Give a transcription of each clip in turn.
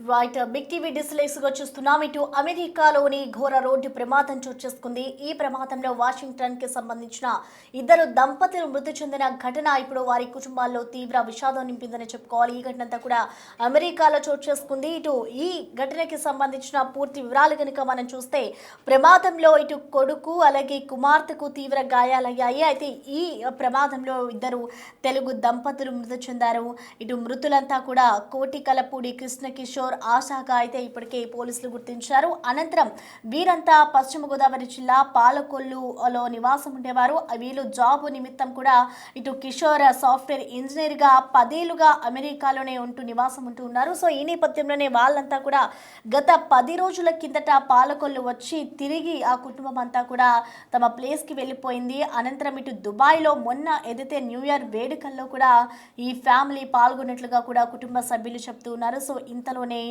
Right big TV displays గా చూస్తున్నాం. ఇటు అమెరికాలోని ఘోర రోడ్డు ప్రమాదం చోటు చేసుకుంది. ఈ ప్రమాదంలో వాషింగ్టన్ కి సంబంధించిన ఇద్దరు దంపతులు మృతి చెందిన ఘటన ఇప్పుడు వారి కుటుంబాల్లో తీవ్ర విషాదం నింపిందని చెప్పుకోవాలి. ఈ ఘటన అంతా కూడా అమెరికాలో చోటు చేసుకుంది. ఇటు ఈ ఘటనకి సంబంధించిన పూర్తి వివరాలు కనుక మనం చూస్తే ప్రమాదంలో ఇటు కొడుకు అలాగే కుమార్తెకు తీవ్ర గాయాలయ్యాయి. అయితే ఈ ప్రమాదంలో ఇద్దరు తెలుగు దంపతులు మృతి చెందారు. ఇటు మృతులంతా కూడా కోటికలపూడి కృష్ణ కిషోర్ ఆశాగా అయితే ఇప్పటికే పోలీసులు గుర్తించారు. అనంతరం వీరంతా పశ్చిమ గోదావరి జిల్లా పాలకొల్లులో నివాసం ఉండేవారు. వీళ్ళు జాబ్ నిమిత్తం కూడా ఇటు కిషోర్ సాఫ్ట్వేర్ ఇంజనీర్ గా 10 ఏళ్లుగా అమెరికాలోనే ఉంటూ నివాసం ఉంటూ ఉన్నారు. సో ఈ నేపథ్యంలోనే వాళ్ళంతా కూడా గత 10 రోజుల కిందట పాలకొల్లు వచ్చి తిరిగి ఆ కుటుంబం అంతా కూడా తమ ప్లేస్ కి వెళ్ళిపోయింది. అనంతరం ఇటు దుబాయ్లో మొన్న ఏదైతే న్యూ ఇయర్ వేడుకల్లో కూడా ఈ ఫ్యామిలీ పాల్గొన్నట్లుగా కూడా కుటుంబ సభ్యులు చెప్తూ ఉన్నారు. సో ఇంతలోనే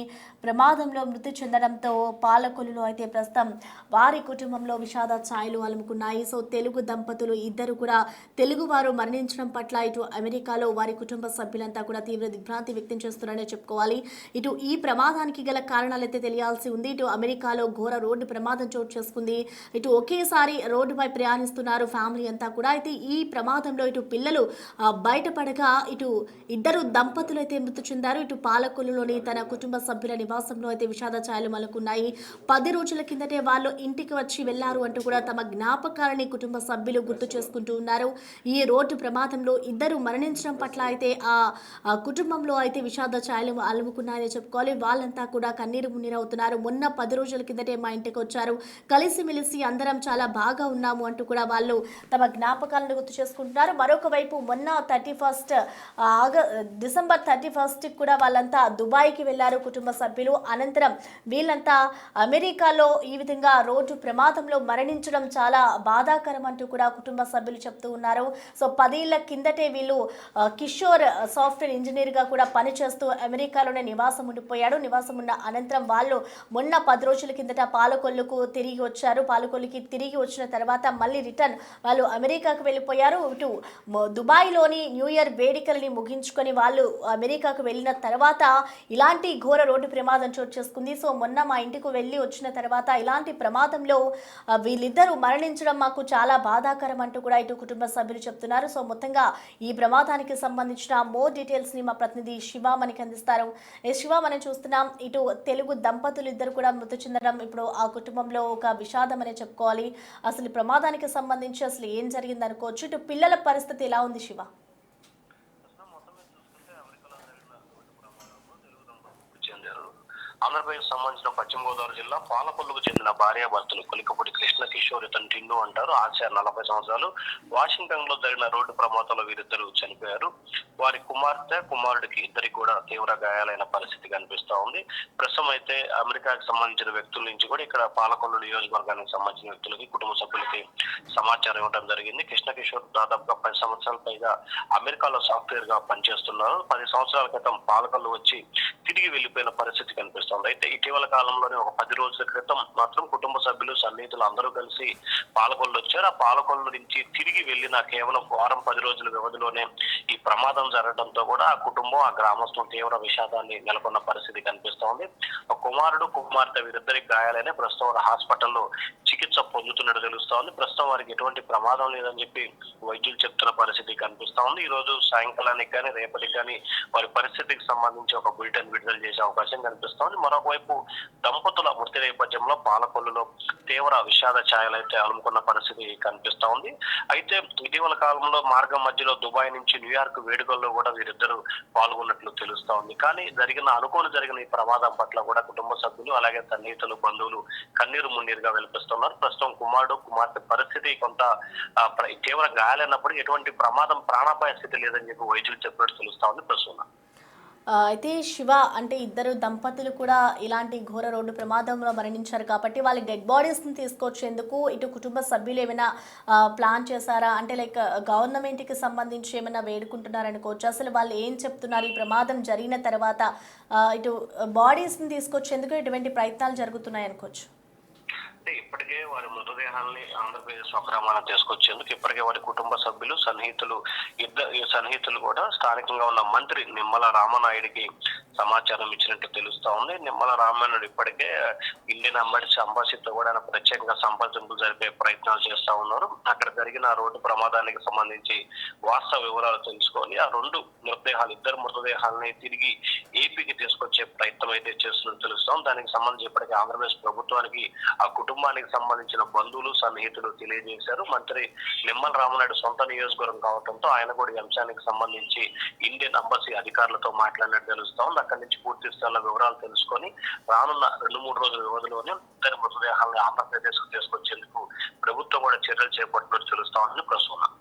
ప్రమాదంలో మృతి చెందడంతో పాలకొల్లులో అయితే ప్రస్తుతం వారి కుటుంబంలో విషాద ఛాయలు అలుముకున్నాయి. సో తెలుగు దంపతులు ఇద్దరు కూడా తెలుగు వారు మరణించడం పట్ల ఇటు అమెరికాలో వారి కుటుంబ సభ్యులంతా కూడా తీవ్ర దిగ్భ్రాంతి వ్యక్తం చేస్తున్నారని చెప్పుకోవాలి. ఇటు ఈ ప్రమాదానికి గల కారణాలు అయితే తెలియాల్సి ఉంది. ఇటు అమెరికాలో ఘోర రోడ్డు ప్రమాదం చోటు చేసుకుంది. ఇటు ఒకేసారి రోడ్డుపై ప్రయాణిస్తున్నారు ఫ్యామిలీ అంతా కూడా. అయితే ఈ ప్రమాదంలో ఇటు పిల్లలు బయటపడగా ఇటు ఇద్దరు దంపతులు అయితే మృతి చెందారు. ఇటు పాలకొల్లులోని తన కుటుంబ సభ్యుల నివాసంలో అయితే విషాద ఛాయలు మలుకున్నాయి. 10 రోజుల కిందటే వాళ్ళు ఇంటికి వచ్చి వెళ్లారు అంటూ కూడా తమ జ్ఞాపకాలని కుటుంబ సభ్యులు గుర్తు చేసుకుంటూ ఉన్నారు. ఈ రోడ్డు ప్రమాదంలో ఇద్దరు మరణించడం పట్ల అయితే ఆ కుటుంబంలో అయితే విషాద ఛాయలు అలుముకున్నాయని చెప్పుకోవాలి. వాళ్ళంతా కూడా కన్నీరు మున్నీరు అవుతున్నారు. మొన్న 10 రోజుల కిందటే మా ఇంటికి వచ్చారు, కలిసిమెలిసి అందరం చాలా బాగా ఉన్నాము అంటూ కూడా వాళ్ళు తమ జ్ఞాపకాలను గుర్తు చేసుకుంటున్నారు. మరొక వైపు మొన్న డిసెంబర్ 31 కూడా వాళ్ళంతా దుబాయ్కి వెళ్లారు కుటుంబ సభ్యులు. అనంతరం వీళ్ళంతా అమెరికాలో ఈ విధంగా రోడ్డు ప్రమాదంలో మరణించడం చాలా బాధాకరం అంటూ కూడా కుటుంబ సభ్యులు చెప్తూ ఉన్నారు. సో 10 ఏళ్ల కిందటే వీళ్ళు కిషోర్ సాఫ్ట్వేర్ ఇంజనీర్ గా కూడా పనిచేస్తూ అమెరికాలోనే నివాసం ఉండిపోయాడు. నివాసం ఉన్న అనంతరం వాళ్ళు మొన్న 10 రోజుల కిందట పాలకొల్లుకు తిరిగి వచ్చారు. పాలకొల్లుకి తిరిగి వచ్చిన తర్వాత మళ్ళీ రిటర్న్ వాళ్ళు అమెరికాకు వెళ్ళిపోయారు. ఇటు దుబాయ్లోని న్యూ ఇయర్ వేడుకలని ముగించుకొని వాళ్ళు అమెరికాకు వెళ్ళిన తర్వాత ఇలాంటి ఘోర రోడ్డు ప్రమాదం చోటు చేసుకుంది. సో మొన్న మా ఇంటికి వెళ్ళి వచ్చిన తర్వాత ఇలాంటి ప్రమాదంలో వీళ్ళిద్దరూ మరణించడం మాకు చాలా బాధాకరం అంటూ కూడా ఇటు కుటుంబ సభ్యులు చెప్తున్నారు. సో మొత్తంగా ఈ ప్రమాదానికి సంబంధించిన మోర్ డీటెయిల్స్ ని మా ప్రతినిధి శివ మనకి అందిస్తారు. శివ, మనం చూస్తున్నాం ఇటు తెలుగు దంపతులు ఇద్దరు కూడా మృతి చెందడం ఇప్పుడు ఆ కుటుంబంలో ఒక విషాదం అనే చెప్పుకోవాలి. అసలు ఈ ప్రమాదానికి సంబంధించి అసలు ఏం జరిగింది అనుకోవచ్చు. ఇటు పిల్లల పరిస్థితి ఎలా ఉంది శివ? ఆంధ్రప్రదేశ్ సంబంధించిన పశ్చిమ గోదావరి జిల్లా పాలకొల్లుకు చెందిన భార్యాభర్తలు కొలికపూడి కృష్ణ కిషోర్ ఇతను టిన్ను అంటారు, ఆశ 40 సంవత్సరాలు. వాషింగ్టన్ లో జరిగిన రోడ్డు ప్రమాదంలో వీరిద్దరు చనిపోయారు. వారి కుమార్తె కుమారుడికి ఇద్దరికి కూడా తీవ్ర గాయాలైన పరిస్థితి కనిపిస్తా ఉంది. ప్రస్తుతం అయితే అమెరికాకి సంబంధించిన వ్యక్తుల నుంచి కూడా ఇక్కడ పాలకొల్లు నియోజకవర్గానికి సంబంధించిన వ్యక్తులకి కుటుంబ సభ్యులకి సమాచారం ఇవ్వడం జరిగింది. కృష్ణ కిషోర్ దాదాపుగా 10 సంవత్సరాల పైగా అమెరికాలో సాఫ్ట్వేర్ గా పనిచేస్తున్నారు. 10 సంవత్సరాల క్రితం పాలకొల్లు వచ్చి తిరిగి వెళ్లిపోయిన పరిస్థితి కనిపిస్తుంది. అయితే ఇటీవల కాలంలోనే ఒక 10 రోజుల క్రితం మాత్రం కుటుంబ సభ్యులు సన్నిహితులు అందరూ కలిసి పాలకొల్లు వచ్చారు. ఆ పాలకొల్లు నుంచి తిరిగి వెళ్ళిన కేవలం వారం 10 రోజుల వ్యవధిలోనే ఈ ప్రమాదం జరగడంతో కూడా ఆ కుటుంబం ఆ గ్రామస్తులు తీవ్ర విషాదాన్ని నెలకొన్న పరిస్థితి కనిపిస్తోంది. కుమారుడు కుమార్తె వీరిద్దరికి గాయాలైన ప్రస్తుతం హాస్పిటల్లో చికిత్స పొందుతున్నట్టు తెలుస్తోంది. ప్రస్తుతం వారికి ఎటువంటి ప్రమాదం లేదని చెప్పి వైద్యులు చెప్తున్న పరిస్థితి కనిపిస్తా ఉంది. ఈ రోజు సాయంకాలానికి కానీ రేపటికి కానీ వారి పరిస్థితికి సంబంధించి ఒక బులెటిన్ విడుదల చేసే అవకాశం కనిపిస్తోంది. మరొకవైపు దంపతుల మృతి నేపథ్యంలో పాలకొల్లులో తీవ్ర విషాద ఛాయలు అయితే అలుముకున్న పరిస్థితి కనిపిస్తా ఉంది. అయితే ఇటీవల కాలంలో మార్గం మధ్యలో దుబాయ్ నుంచి న్యూయార్క్ వేడుకల్లో కూడా వీరిద్దరు పాల్గొన్నట్లు తెలుస్తా ఉంది. కానీ జరిగిన ఈ ప్రమాదం పట్ల కూడా కుటుంబ సభ్యులు అలాగే సన్నిహితులు బంధువులు కన్నీరు మున్నీరుగా వెలిపిస్తున్నారు. ప్రస్తుతం కుమారుడు కుమార్తె పరిస్థితి కొంత తీవ్ర గాయాలైనప్పుడు ఎటువంటి ప్రమాదం ప్రాణాపాయ స్థితి లేదని చెప్పి వైద్యులు చెప్పినట్టు తెలుస్తా ఉంది ప్రస్తుతం. అయితే శివ, అంటే ఇద్దరు దంపతులు కూడా ఇలాంటి ఘోర రోడ్డు ప్రమాదంలో మరణించారు కాబట్టి వాళ్ళ డెడ్ బాడీస్ని తీసుకొచ్చేందుకు ఇటు కుటుంబ సభ్యులు ఏమైనా ప్లాన్ చేశారా? అంటే లైక్ గవర్నమెంట్కి సంబంధించి ఏమైనా వేడుకుంటున్నారనుకోవచ్చు. అసలు వాళ్ళు ఏం చెప్తున్నారు? ఈ ప్రమాదం జరిగిన తర్వాత ఇటు బాడీస్ని తీసుకొచ్చేందుకు ఎటువంటి ప్రయత్నాలు జరుగుతున్నాయి అనుకోవచ్చు. ఇప్పటికే వారి మృతదేహాన్ని ఆంధ్రప్రదేశ్ స్వగ్రామాన్ని తీసుకొచ్చేందుకు ఇప్పటికే వారి కుటుంబ సభ్యులు సన్నిహితులు కూడా స్థానికంగా ఉన్న మంత్రి నిమ్మల రామనాయుడికి సమాచారం ఇచ్చినట్టు తెలుస్తా ఉంది. నిమ్మల రామానాయుడు ఇప్పటికే ఇండియన్ అంబాసీతో కూడా ఆయన ప్రత్యేకంగా సంప్రదింపులు జరిపే ప్రయత్నాలు చేస్తా ఉన్నారు. అక్కడ జరిగిన రోడ్డు ప్రమాదానికి సంబంధించి వాస్తవ వివరాలు తెలుసుకొని ఆ ఇద్దరు మృతదేహాలని తిరిగి ఏపీకి తీసుకొచ్చే ప్రయత్నం అయితే చేస్తున్నట్టు తెలుస్తాం. దానికి సంబంధించి ఇప్పటికే ఆంధ్రప్రదేశ్ ప్రభుత్వానికి ఆ కుటుంబానికి సంబంధించిన బంధువులు సన్నిహితులు తెలియజేశారు. మంత్రి నిమ్మల రామానాయుడు సొంత నియోజకవర్గం కావడంతో ఆయన కూడా ఈ అంశానికి సంబంధించి ఇండియన్ అంబాసీ అధికారులతో మాట్లాడినట్టు తెలుస్తా ఉంది. అక్కడి నుంచి పూర్తి స్థాయిలో వివరాలు తెలుసుకొని రానున్న 2-3 రోజుల వ్యవధిలోనే ఇద్దరు మృతదేహాలను ఆంధ్రప్రదేశ్ కు తీసుకొచ్చేందుకు ప్రభుత్వం కూడా చర్యలు చేపట్టినట్టు తెలుస్తా ఉందని ప్రస్తుతం.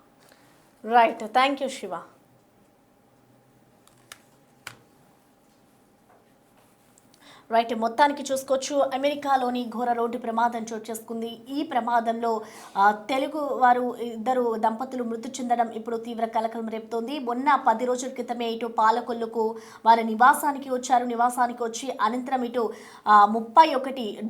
Right, thank you Shiva. Right, మొత్తానికి చూసుకోవచ్చు అమెరికాలోని ఘోర రోడ్డు ప్రమాదం చోటు చేసుకుంది. ఈ ప్రమాదంలో తెలుగు వారు ఇద్దరు దంపతులు మృతి చెందడం ఇప్పుడు తీవ్ర కలకలం రేపుతోంది. మొన్న 10 రోజుల క్రితమే ఇటు పాలకొల్లుకు వారి నివాసానికి వచ్చి అనంతరం ఇటు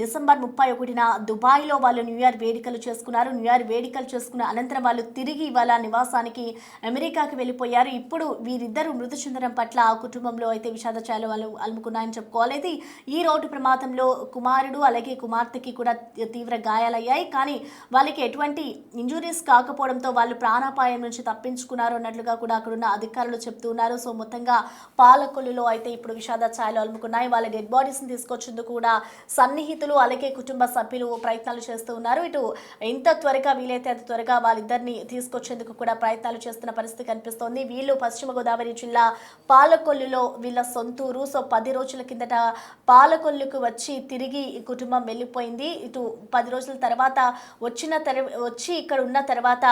డిసెంబర్ 31న దుబాయ్లో వాళ్ళు న్యూ ఇయర్ వేడుకలు చేసుకున్నారు. న్యూ ఇయర్ వేడుకలు చేసుకున్న అనంతరం వాళ్ళు తిరిగి వాళ్ళ నివాసానికి అమెరికాకి వెళ్ళిపోయారు. ఇప్పుడు వీరిద్దరూ మృతి చెందడం పట్ల ఆ కుటుంబంలో అయితే విషాద ఛాయలు వాళ్ళు అలుముకున్నాయని చెప్పుకోవాలి. అయితే ఈ రోడ్డు ప్రమాదంలో కుమారుడు అలాగే కుమార్తెకి కూడా తీవ్ర గాయాలయ్యాయి. కానీ వాళ్ళకి ఎటువంటి ఇంజురీస్ కాకపోవడంతో వాళ్ళు ప్రాణాపాయం నుంచి తప్పించుకున్నారు అన్నట్లుగా కూడా అక్కడున్న అధికారులు చెప్తున్నారు. సో మొత్తంగా పాలకొల్లులో అయితే ఇప్పుడు విషాద ఛాయలు అలుముకున్నాయి. వాళ్ళ డెడ్ బాడీస్ని తీసుకొచ్చేందుకు కూడా సన్నిహితులు అలాగే కుటుంబ సభ్యులు ప్రయత్నాలు చేస్తూ ఉన్నారు. ఇటు ఎంత త్వరగా వీలైతే అంత త్వరగా వాళ్ళిద్దరిని తీసుకొచ్చేందుకు కూడా ప్రయత్నాలు చేస్తున్న పరిస్థితి కనిపిస్తోంది. వీళ్ళు పశ్చిమ గోదావరి జిల్లా పాలకొల్లులో వీళ్ళ సొంతూరు. సో 10 రోజుల కిందట పాలకొల్లుకు వచ్చి తిరిగి ఈ కుటుంబం వెళ్ళిపోయింది. ఇటు 10 రోజుల తర్వాత వచ్చి ఇక్కడ ఉన్న తర్వాత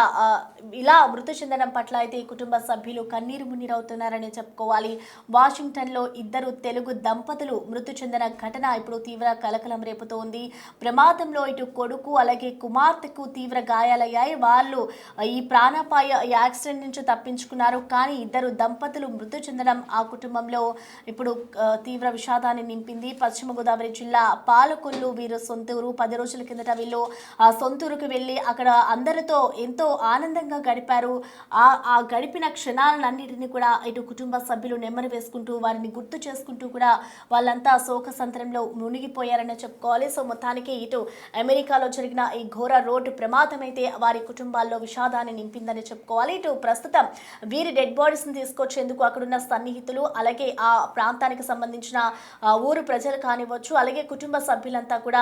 ఇలా మృతి చెందడం పట్ల అయితే ఈ కుటుంబ సభ్యులు కన్నీరు మున్నీరవుతున్నారని చెప్పుకోవాలి. వాషింగ్టన్లో ఇద్దరు తెలుగు దంపతులు మృతి చెందిన ఘటన ఇప్పుడు తీవ్ర కలకలం రేపుతోంది. ప్రమాదంలో ఇటు కొడుకు అలాగే కుమార్తెకు తీవ్ర గాయాలయ్యాయి. వాళ్ళు ఈ ప్రాణాపాయ యాక్సిడెంట్ నుంచి తప్పించుకున్నారు. కానీ ఇద్దరు దంపతులు మృతి చెందడం ఆ కుటుంబంలో ఇప్పుడు తీవ్ర విషాదాన్ని నింపింది. పశ్చిమ గోదావరి జిల్లా పాలకొల్లు వీరు సొంతూరు. 10 రోజుల కిందట వీళ్ళు ఆ సొంతూరుకు వెళ్ళి అక్కడ అందరితో ఎంతో ఆనందంగా గడిపారు. ఆ గడిపిన క్షణాలన్నింటినీ కూడా ఇటు కుటుంబ సభ్యులు నెమ్మది వేసుకుంటూ వారిని గుర్తు చేసుకుంటూ కూడా వాళ్ళంతా శోక సంతరంలో మునిగిపోయారని చెప్పుకోవాలి. సో మొత్తానికి ఇటు అమెరికాలో జరిగిన ఈ ఘోర రోడ్డు ప్రమాదం అయితే వారి కుటుంబాల్లో విషాదాన్ని నింపిందని చెప్పుకోవాలి. ఇటు ప్రస్తుతం వీరి డెడ్ బాడీస్ని తీసుకొచ్చేందుకు అక్కడున్న సన్నిహితులు అలాగే ఆ ప్రాంతానికి సంబంధించిన ఊరు ప్రజలు కానివ్వచ్చు అలాగే కుటుంబ సభ్యులంతా కూడా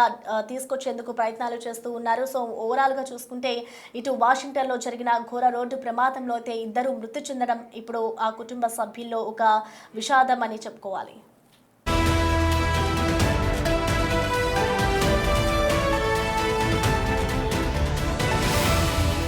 తీసుకొచ్చేందుకు ప్రయత్నాలు చేస్తూ ఉన్నారు. సో ఓవరాల్గా చూసుకుంటే ఇటు వాషింగ్టన్లో జరిగిన ఘోర రోడ్డు ప్రమాదంలో అయితే ఇద్దరు మృతి చెందడం ఇప్పుడు ఆ కుటుంబ సభ్యుల్లో ఒక విషాదం అని చెప్పుకోవాలి.